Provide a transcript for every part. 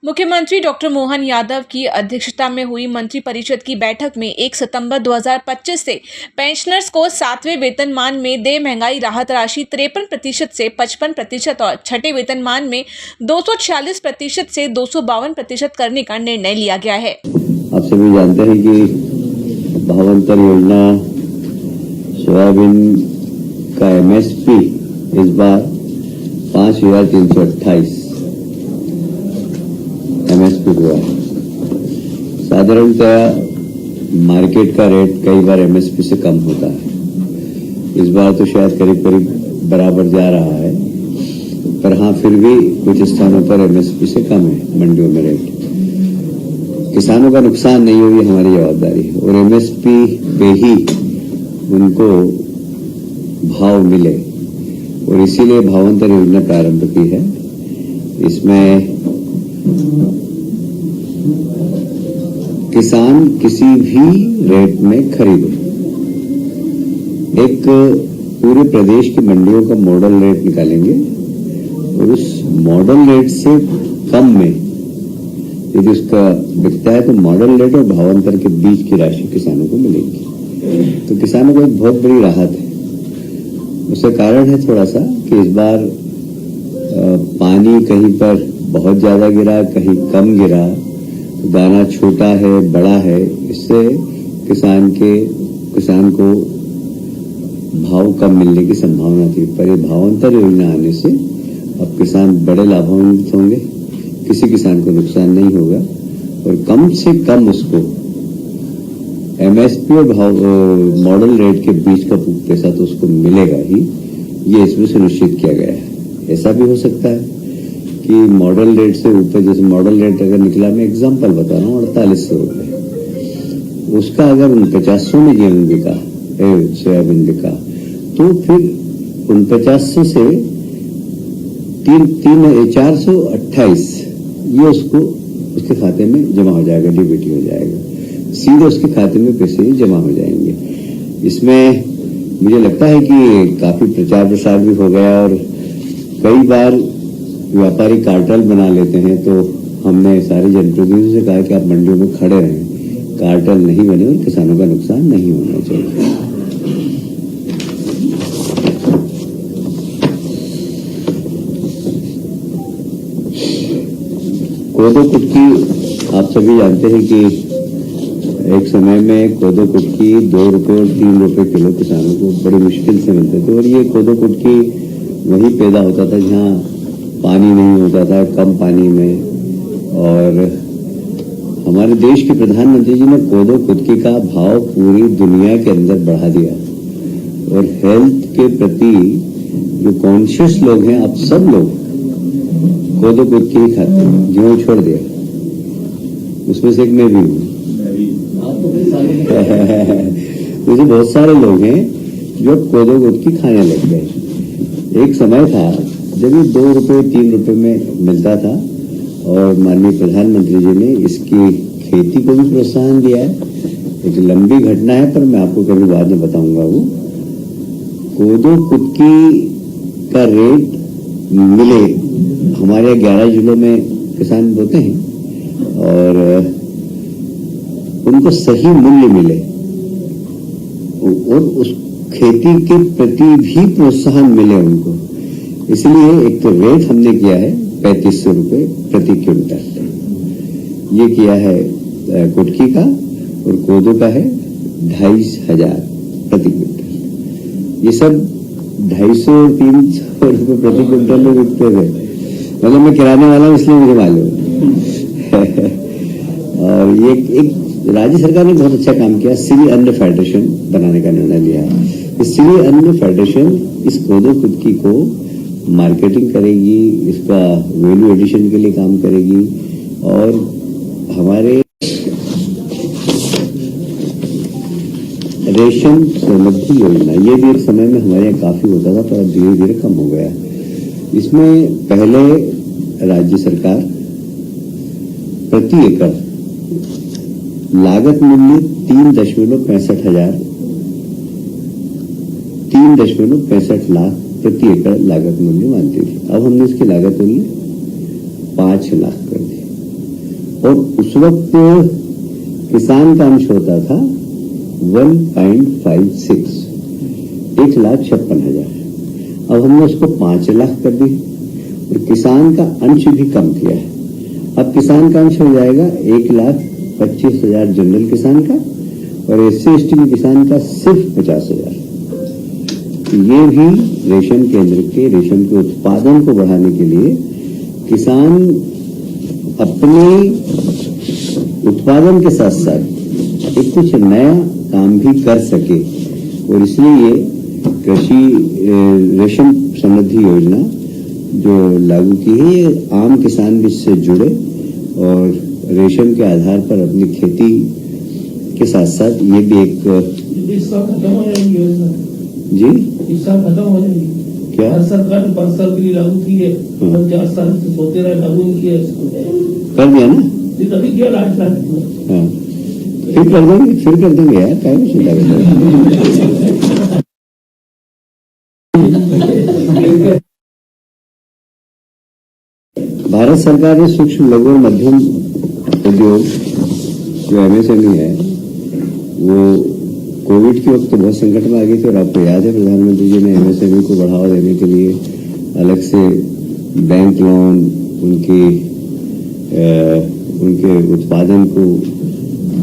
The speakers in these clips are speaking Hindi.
मुख्यमंत्री डॉक्टर मोहन यादव की अध्यक्षता में हुई मंत्रिपरिषद की बैठक में 1 सितंबर 2025 से पेंशनर्स को 7वें वेतनमान में देय महंगाई राहत राशि 53% से 55% और छठे वेतनमान में 246% से 252% करने का निर्णय लिया गया है। आप सभी जानते हैं कि भावांतर योजना सोयाबीन का MSP इस बार 5,328 MSP हुआ है। साधारणतः मार्केट का रेट कई बार MSP से कम होता है। इस बार तो शायद करीब बराबर जा रहा है, पर हाँ फिर भी कुछ स्थानों पर MSP से कम है मंडियों में रेट। किसानों का नुकसान नहीं हो, ये हमारी जवाबदारी है और MSP पे ही उनको भाव मिले और इसीलिए भावांतर योजना प्रारंभ की है। इसमें किसान किसी भी रेट में खरीदे, एक पूरे प्रदेश की मंडियों का मॉडल रेट निकालेंगे और उस मॉडल रेट से कम में यदि उसका बिकता है तो मॉडल रेट और भावांतर के बीच की राशि किसानों को मिलेगी। तो किसानों को एक बहुत बड़ी राहत है। उसका कारण है थोड़ा सा कि इस बार पानी कहीं पर बहुत ज्यादा गिरा, कहीं कम गिरा, दाना छोटा है बड़ा है, इससे किसान को भाव कम मिलने की संभावना थी। पर ये भावांतर योजना आने से अब किसान बड़े लाभान्वित होंगे, किसी किसान को नुकसान नहीं होगा और कम से कम उसको MSP और मॉडल रेट के बीच का पैसा तो उसको मिलेगा ही, ये इसमें सुनिश्चित किया गया है। ऐसा भी हो सकता है कि मॉडल रेट से ऊपर, जैसे मॉडल रेट अगर निकला, मैं एग्जांपल बता रहा हूँ, 4800 रुपये, उसका अगर 4900 में गेहूं बिका, सोयाबीन बिका, तो फिर 4900 से 428 ये उसको उसके खाते में जमा हो जाएगा, डीबीटी हो जाएगा, सीधे उसके खाते में पैसे जमा हो जाएंगे। इसमें मुझे लगता है कि काफी प्रचार प्रसार भी हो गया और कई बार व्यापारी कार्टेल बना लेते हैं, तो हमने सारे जनप्रतिनिधियों से कहा कि आप मंडियों में खड़े रहें, कार्टेल नहीं बने और किसानों का नुकसान नहीं होना चाहिए। कोदो कुटकी आप सभी जानते हैं कि एक समय में कोदो कुटकी 2 रुपये और 3 रुपये किलो किसानों को बड़ी मुश्किल से मिलते थे और ये कोदो कुटकी वहीं पैदा होता था जहाँ पानी नहीं होता था, कम पानी में। और हमारे देश के प्रधानमंत्री जी ने कोदो कुटकी का भाव पूरी दुनिया के अंदर बढ़ा दिया और हेल्थ के प्रति जो कॉन्शियस लोग हैं, अब सब लोग कोदो कुटकी ही खाते हैं, गेहूं छोड़ दिया। उसमें से एक मैं भी हूँ। मुझे बहुत सारे लोग हैं जो कोदो कुटकी खाने लग गए। एक समय था जब ये 2 रुपये 3 रुपये में मिलता था और माननीय प्रधानमंत्री जी ने इसकी खेती को भी प्रोत्साहन दिया है। एक लंबी घटना है, पर मैं आपको कभी बाद में बताऊंगा। वो कोदो कुटकी का रेट मिले, हमारे 11 जिलों में किसान बोते हैं और उनको सही मूल्य मिले और उस खेती के प्रति भी प्रोत्साहन मिले उनको। इसलिए एक तो रेट हमने किया है 3500 रुपये प्रति क्विंटल, ये किया है कुटकी का, और कोदो का है 2500 प्रति क्विंटल। ये सब 250 और 300 रुपये प्रति क्विंटल में बिकते थे। मतलब मैं किराने वाला हूँ, इसलिए मुझे मालूम। और ये एक राज्य सरकार ने बहुत अच्छा काम किया, सिरी अन्न फेडरेशन बनाने का निर्णय लिया है। इस सिरी अन्न फेडरेशन इस कोदो कुटकी को मार्केटिंग करेगी, इसका वैल्यू एडिशन के लिए काम करेगी और हमारे रेशम समृद्धि योजना, ये भी एक समय में हमारे यहाँ काफी होता था, पर अब धीरे धीरे कम हो गया। इसमें पहले राज्य सरकार प्रति एकड़ लागत मूल्य 3.65 लाख प्रति एकड़ लागत मूल्य मानती थी। अब हमने इसकी लागत मूल्य 5 लाख कर दी। और उस वक्त किसान का अंश होता था 1.56, 1,56,000। अब हमने उसको 5 लाख कर दी और किसान का अंश भी कम किया है। अब किसान का अंश हो जाएगा 1,25,000 जनरल किसान का और SC/ST के किसान का सिर्फ 50,000। ये भी रेशम केंद्र के रेशम के उत्पादन को बढ़ाने के लिए किसान अपने उत्पादन के साथ साथ एक कुछ नया काम भी कर सके, और इसलिए कृषि रेशम समृद्धि योजना जो लागू की है, ये आम किसान भी इससे जुड़े और रेशम के आधार पर अपनी खेती के साथ साथ ये भी एक जी इस साल खत्म हो जाएगी क्या हर सरकार ने 5 साल के लिए लागू की है, 4 साल से सोते रहे, लागू नहीं किया इसको, कर दिया ना? ये कभी किया लास्ट साल। हाँ, फिर कर देंगे यार, क्या चिंता करते हैं। भारत सरकार ने सूक्ष्म लघु और मध्यम उद्योग जो MSME है, वो कोविड के वक्त तो बहुत संकट में आ गई थी और आपको याद है प्रधानमंत्री जी ने MSME को बढ़ावा देने के लिए अलग से बैंक लोन, उनके उत्पादन को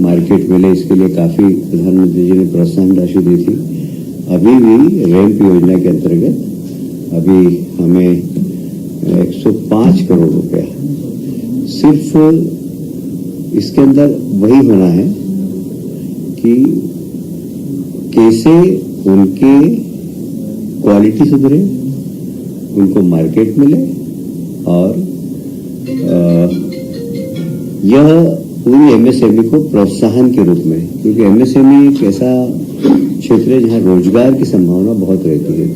मार्केट मिले, इसके लिए काफी प्रधानमंत्री जी ने प्रोत्साहन राशि दी थी। अभी भी रैंप योजना के अंतर्गत अभी हमें 105 करोड़ रुपया सिर्फ इसके अंदर वही होना है कि कैसे उनके क्वालिटी सुधरे, उनको मार्केट मिले, और यह पूरी MSME को प्रोत्साहन के रूप में, क्योंकि MSME एक ऐसा क्षेत्र है जहां रोजगार की संभावना बहुत रहती है,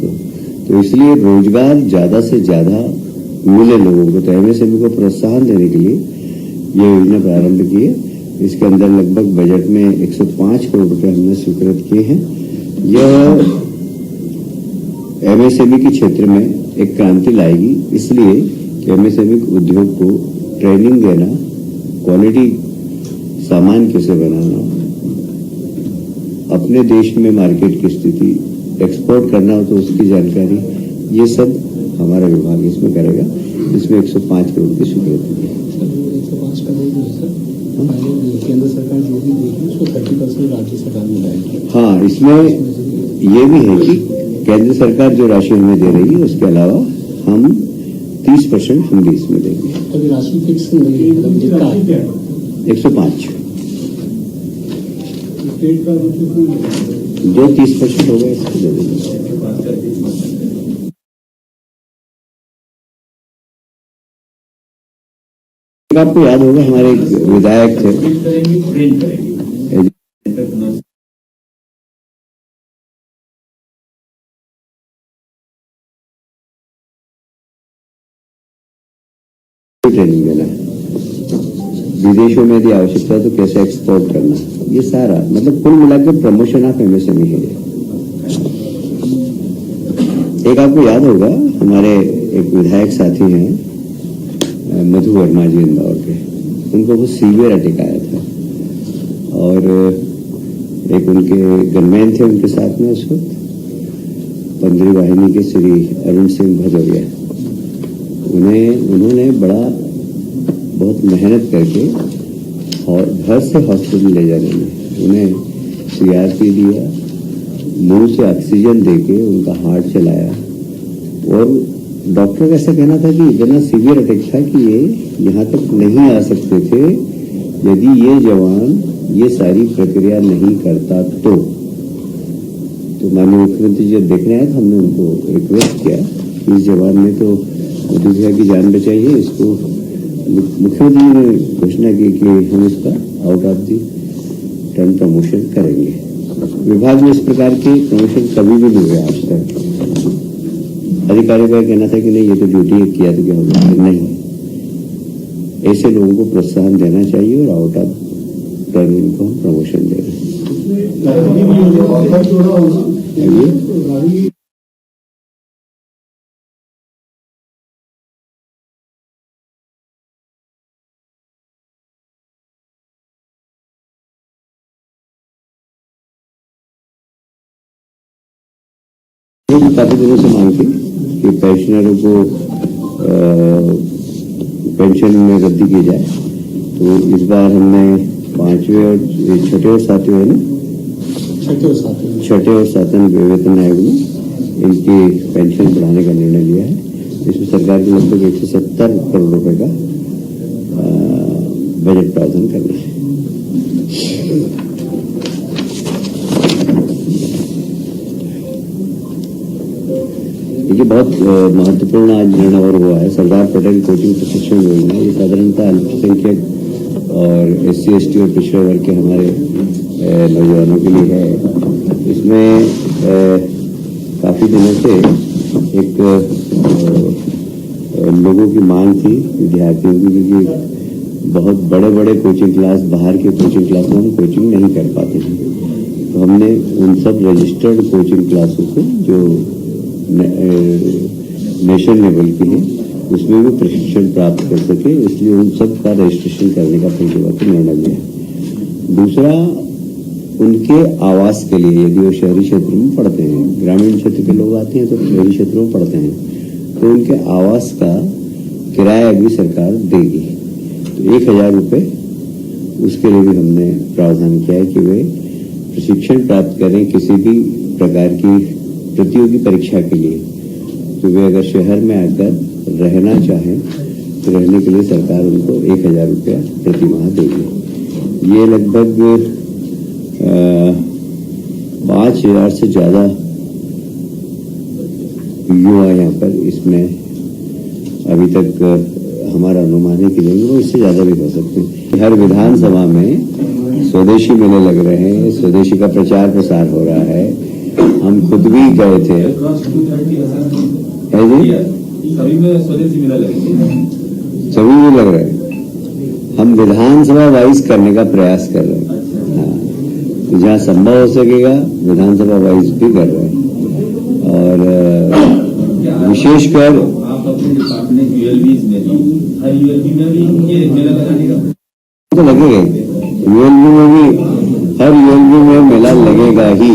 तो इसलिए रोजगार ज्यादा से ज्यादा मिले लोगों को, तो MSME को प्रोत्साहन देने के लिए ये योजना प्रारंभ की है। इसके अंदर लगभग बजट में 105 करोड़ रुपए हमने स्वीकृत किए हैं। यह MSME के क्षेत्र में एक क्रांति लाएगी, इसलिए कि MSME उद्योग को ट्रेनिंग देना, क्वालिटी सामान कैसे बनाना, अपने देश में मार्केट की स्थिति, एक्सपोर्ट करना हो तो उसकी जानकारी, ये सब हमारा विभाग इसमें करेगा। इसमें 105 करोड़ की स्वीकृति है। 105 करोड़ जो है सर, केंद्र सरकार जो भी देगी उसको 30% राज्य सरकार मिलाएगी। हाँ, इसमें ये भी है कि केंद्र सरकार जो राशि हमें दे रही है उसके अलावा हम 30% हम भी इसमें देंगे। अभी राशि फिक्स नहीं है, मतलब जितना 105 जो 30% हो गया इसको दे देंगे। आपको याद होगा हमारे एक विधायक थे, ट्रेनिंग देना, विदेशों में यदि आवश्यकता है तो कैसे एक्सपोर्ट करना, ये सारा मतलब कुल मिलाकर प्रमोशन ऑफ MSME है। एक आपको याद होगा हमारे एक विधायक साथी हैं मधु वर्मा जी इंदौर के, उनको वो सीवियर अटैक आया था और एक उनके गनमैन थे उनके साथ में उस वक्त, 15वीं वाहिनी के श्री अरुण सिंह भदौरिया, उन्होंने बहुत मेहनत करके घर से हॉस्पिटल ले जाने में उन्हें CRP दिया, मुंह से ऑक्सीजन देके उनका हार्ट चलाया, और डॉक्टर का ऐसा कहना था कि इतना सीवियर अटैक था कि ये यहाँ तक नहीं आ सकते थे यदि ये जवान ये सारी प्रक्रिया नहीं करता तो माननीय मुख्यमंत्री जी देखने आए तो हमने उनको रिक्वेस्ट किया कि इस जवान ने तो दूसरा की जान बचाई है, इसको मुख्यमंत्री जी ने घोषणा की कि हम इसका out of the turn promotion करेंगे। विभाग में इस प्रकार के प्रमोशन कभी भी नहीं हुए आज तक। अधिकारियों का कहना था कि नहीं ये तो ड्यूटी किया तो क्या होगा, नहीं, ऐसे लोगों को प्रोत्साहन देना चाहिए और आउट ऑफ टर्न इनको हम प्रमोशन दे रहे हैं। ये काफी दिनों से मांग थी कि पेंशनरों को पेंशन में वृद्धि की जाए, तो इस बार हमने 5वें और छठे और 7वें है ना, छठे और 7वें वेतन आयोग में इनकी पेंशन बढ़ाने का निर्णय लिया है। इसमें सरकार को लगभग 170 करोड़ रुपए का बजट प्रावधान करना है। देखिए, बहुत महत्वपूर्ण आज निर्णय और हुआ है। सरदार पटेल कोचिंग प्रशिक्षण योजना, ये साधारणतः अल्पसंख्यक और SC ST और पिछड़े वर्ग के हमारे नौजवानों के लिए है। इसमें काफी दिनों से एक लोगों की मांग थी, विद्यार्थियों की, क्योंकि बहुत बड़े बड़े कोचिंग क्लास, बाहर के कोचिंग क्लास में हम कोचिंग नहीं कर पाते हैं। तो हमने उन सब रजिस्टर्ड कोचिंग क्लासों को जो नेशनल लेवल की है उसमें भी प्रशिक्षण प्राप्त कर सके, इसलिए उन सब का रजिस्ट्रेशन करने का पंचवर्षीय निर्णय लिया। दूसरा, उनके आवास के लिए, यदि वो शहरी क्षेत्र में पढ़ते हैं, ग्रामीण क्षेत्र के लोग आते हैं तो शहरी क्षेत्रों में पढ़ते हैं, तो उनके आवास का किराया भी सरकार देगी। तो 1000 रुपये उसके लिए भी हमने प्रावधान किया है कि वे प्रशिक्षण प्राप्त करें किसी भी प्रकार की प्रतियोगी परीक्षा के लिए। तो वे अगर शहर में आकर रहना चाहें तो रहने के लिए सरकार उनको 1000 रुपया प्रति माह देगी। ये लगभग 5000 से ज्यादा युवा यहाँ पर इसमें अभी तक हमारा अनुमान है कि नहीं, वो इससे ज्यादा भी हो सकते हैं। हर विधानसभा में स्वदेशी मेले लग रहे हैं, स्वदेशी का प्रचार प्रसार हो रहा है। हम खुद भी गए थे। सभी में स्वदेशी मेला लगेगा, सभी में लग रहे हैं। हम विधानसभा वाइज करने का प्रयास कर रहे हैं। हाँ, जहाँ संभव हो सकेगा विधानसभा वाइज भी कर रहे हैं। और विशेषकर आप अपने डिपार्टमेंट ULBs में भी, हर ULB में भी ये मेला लगाने का तो लगेगा। ULB में भी, हर ULB में मेला लगेगा ही।